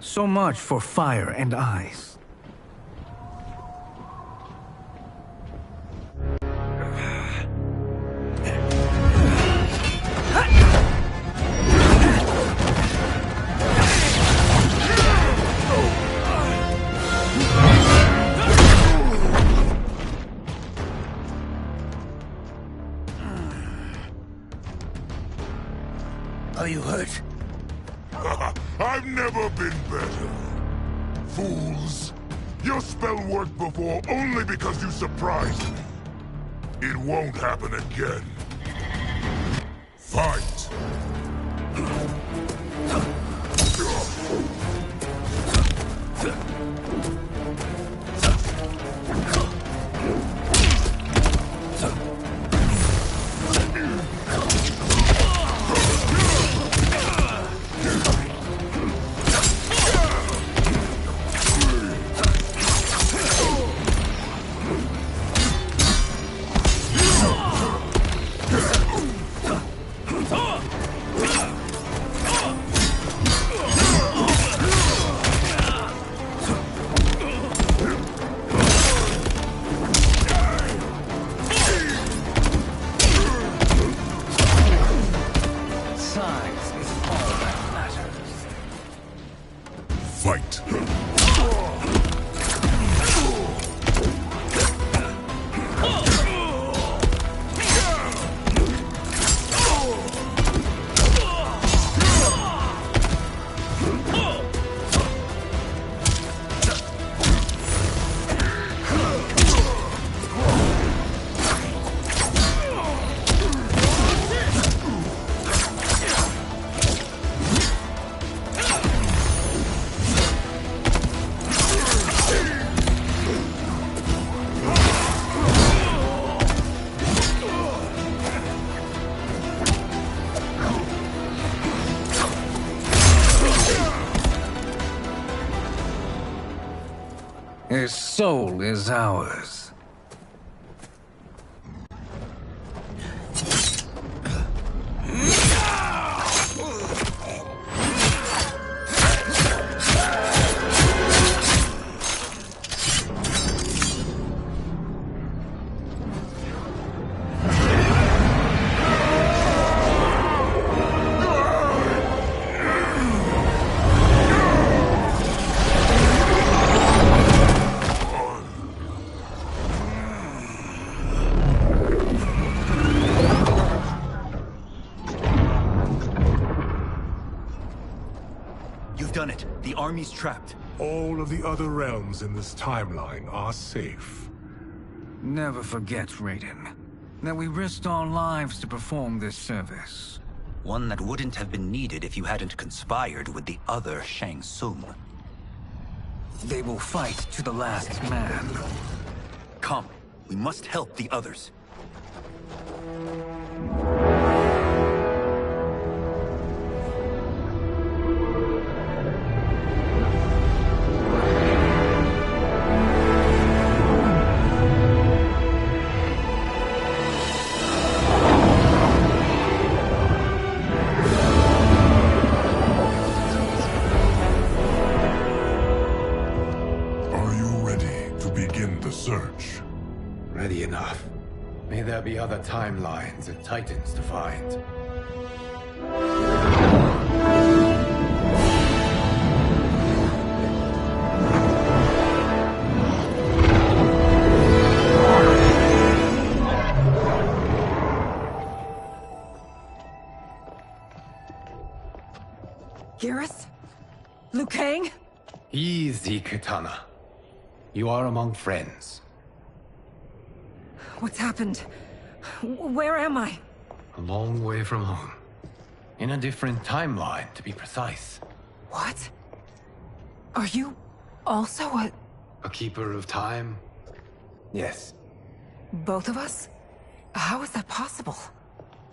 So much for fire and ice. Are you hurt? I've never been better. Fools. Your spell worked before only because you surprised me. It won't happen again. Fight! Fight! His soul is ours. You've done it. The army's trapped. All of the other realms in this timeline are safe. Never forget, Raiden, that we risked our lives to perform this service. One that wouldn't have been needed if you hadn't conspired with the other Shang Tsung. They will fight to the last man. Come, we must help the others. Search. Ready enough. May there be other timelines and titans to find. Garrus? Liu Kang? Easy, Kitana. You are among friends. What's happened? Where am I? A long way from home. In a different timeline, to be precise. What? Are you also a keeper of time? Yes. Both of us? How is that possible?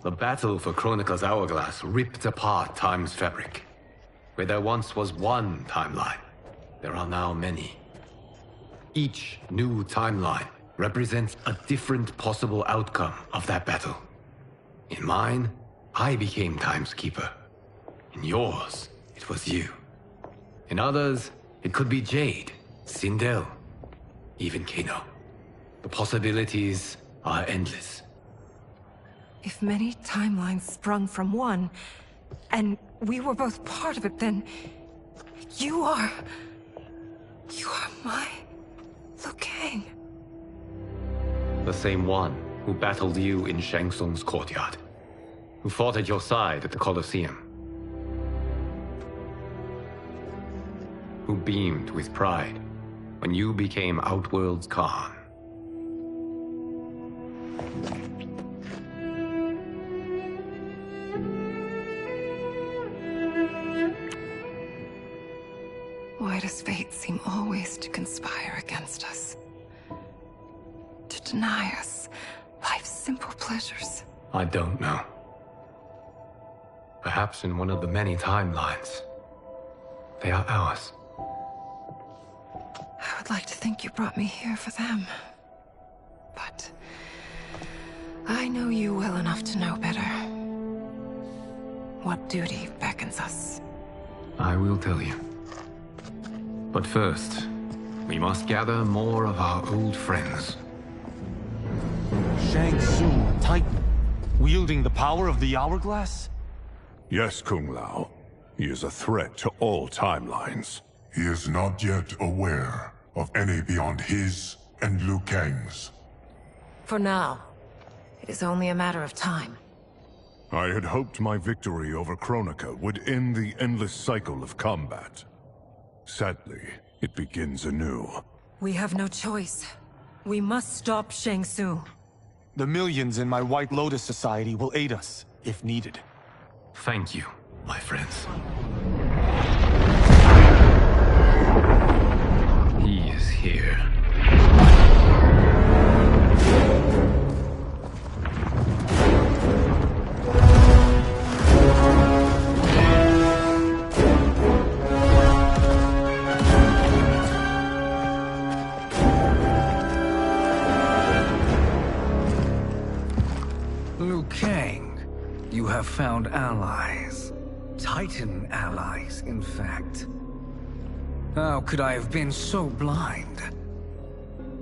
The battle for Chronica's hourglass ripped apart time's fabric. Where there once was one timeline, there are now many. Each new timeline represents a different possible outcome of that battle. In mine, I became Time's Keeper. In yours, it was you. In others, it could be Jade, Sindel, even Kano. The possibilities are endless. If many timelines sprung from one, and we were both part of it, then you are my Liu Kang. The same one who battled you in Shang Tsung's courtyard. Who fought at your side at the Colosseum. Who beamed with pride when you became Outworld's Khan. Why does fate seem always to conspire against us? To deny us life's simple pleasures? I don't know. Perhaps in one of the many timelines, they are ours. I would like to think you brought me here for them. But I know you well enough to know better. What duty beckons us? I will tell you. But first, we must gather more of our old friends. Shang Tsung, Titan, wielding the power of the hourglass? Yes, Kung Lao. He is a threat to all timelines. He is not yet aware of any beyond his and Liu Kang's. For now, it is only a matter of time. I had hoped my victory over Chronica would end the endless cycle of combat. Sadly, it begins anew. We have no choice. We must stop Shang Tsung. The millions in my White Lotus Society will aid us, if needed. Thank you, my friends. He is here. Liu Kang, you have found allies. Titan allies, in fact. How could I have been so blind?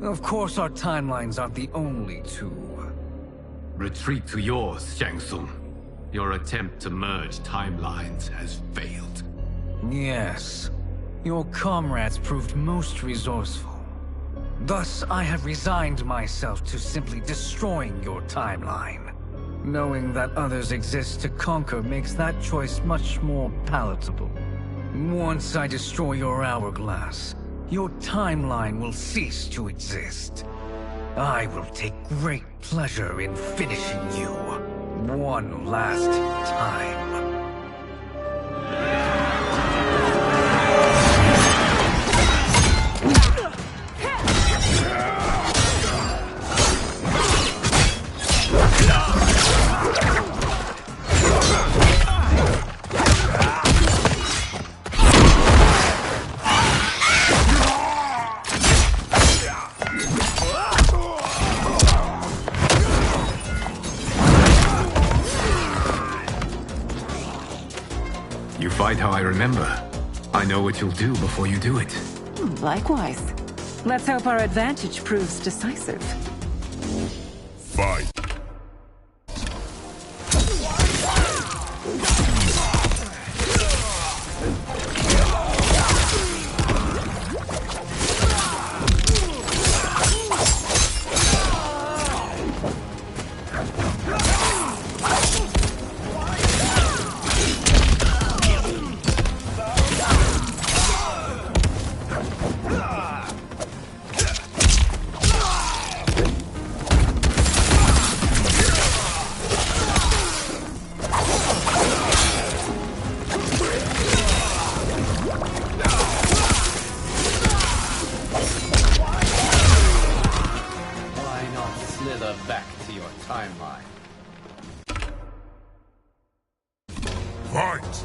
Of course our timelines aren't the only two. Retreat to yours, Shang Tsung. Your attempt to merge timelines has failed. Yes. Your comrades proved most resourceful. Thus, I have resigned myself to simply destroying your timeline. Knowing that others exist to conquer makes that choice much more palatable. Once I destroy your hourglass, your timeline will cease to exist. I will take great pleasure in finishing you one last time. You fight how I remember. I know what you'll do before you do it. Likewise. Let's hope our advantage proves decisive. Fight. Back to your timeline. Fight!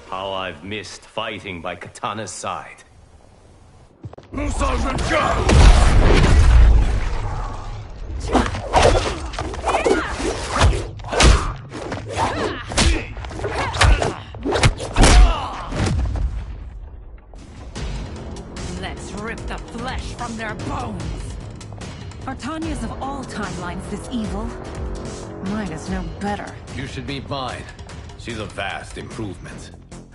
How I've missed fighting by Katana's side. Let's rip the flesh from their bones. Are Tanya's of all timelines this evil? Mine is no better. You should meet mine. She's a vast improvement.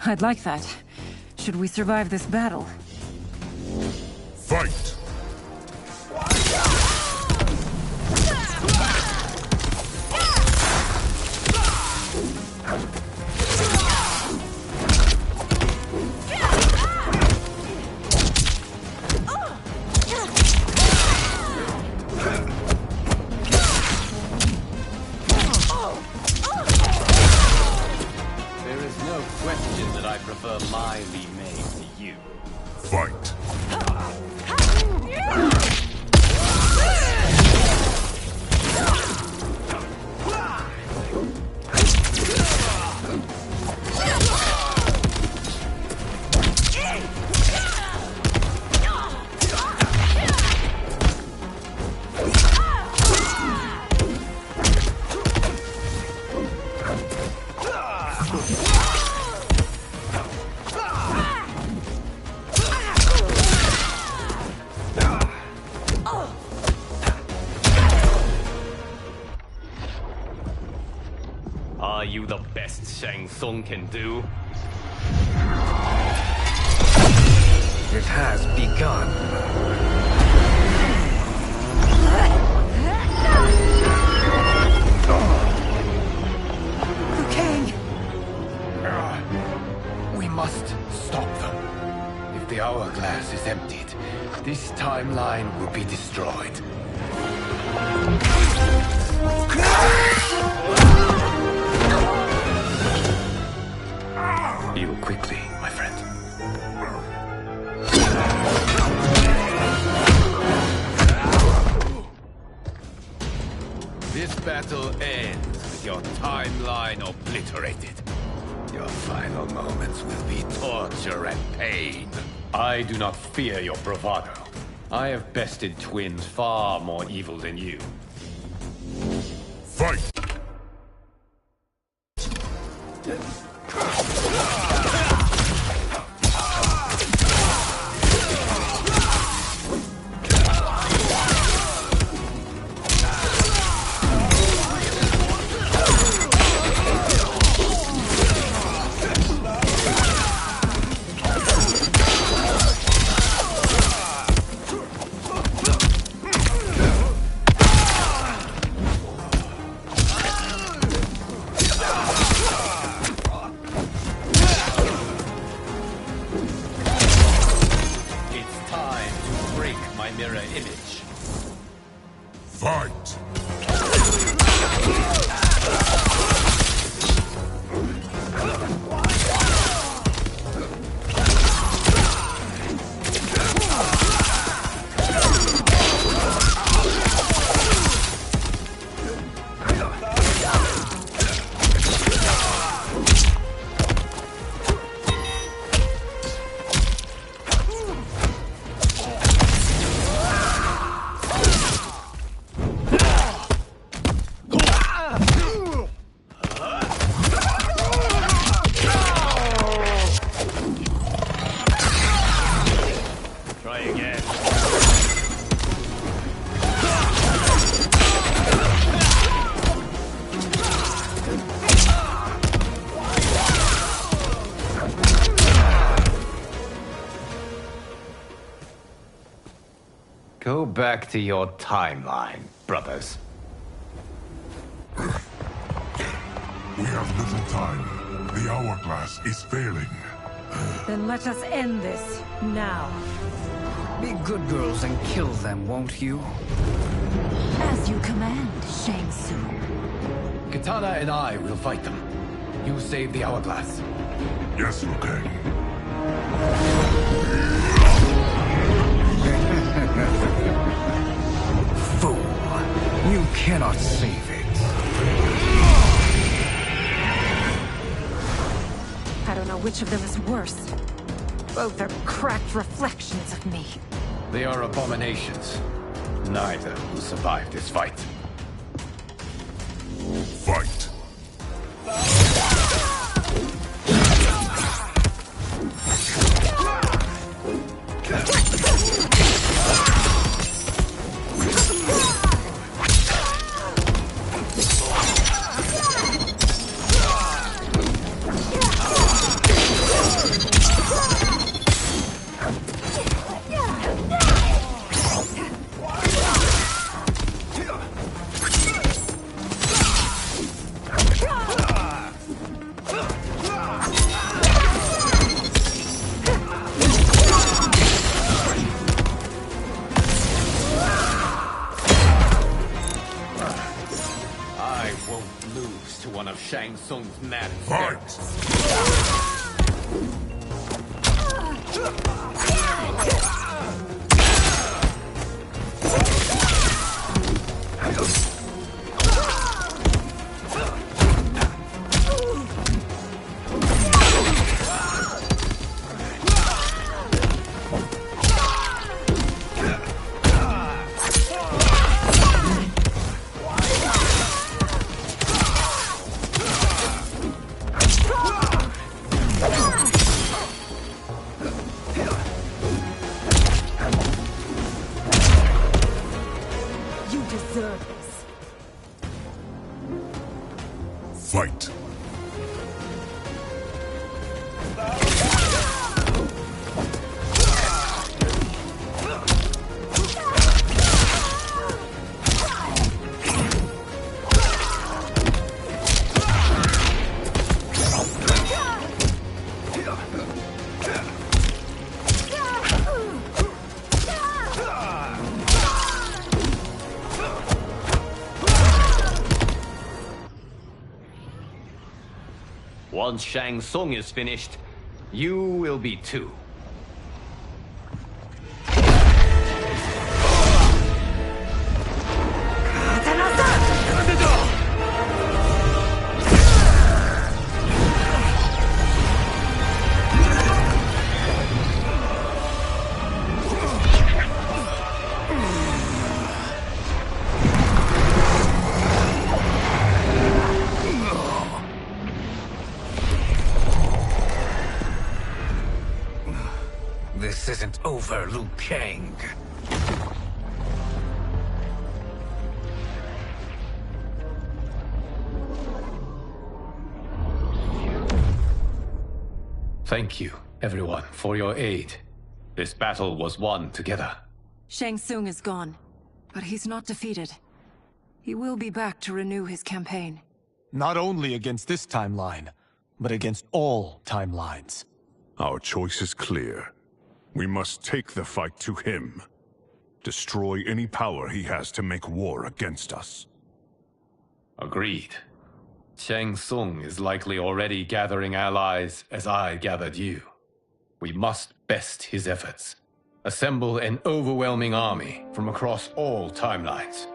I'd like that. Should we survive this battle? Fight! Question that I prefer mine be made to you. Fight. Are you the best Shang Tsung can do? It has begun. We must stop them. If the hourglass is emptied, this timeline will be destroyed. battle ends with your timeline obliterated. Your final moments will be torture and pain. I do not fear your bravado. I have bested twins far more evil than you. Fight! Fight! Go back to your timeline, brothers. We have little time. The hourglass is failing. Then let us end this, now. Be good girls and kill them, won't you? As you command, Shang Tsung. Katana and I will fight them. You save the hourglass. Yes, Liu Kang. Fool. You cannot save it. I don't know which of them is worse. Both are cracked reflections of me. They are abominations. Neither will survive this fight. Fight! One of Shang Tsung's mad fight! Fight! Once Shang Tsung is finished, you will be too. Katana-san! isn't over, Liu Kang. Thank you, everyone, for your aid. This battle was won together. Shang Tsung is gone, but he's not defeated. He will be back to renew his campaign. Not only against this timeline, but against all timelines. Our choice is clear. We must take the fight to him. Destroy any power he has to make war against us. Agreed. Shang Tsung is likely already gathering allies as I gathered you. We must best his efforts. Assemble an overwhelming army from across all timelines.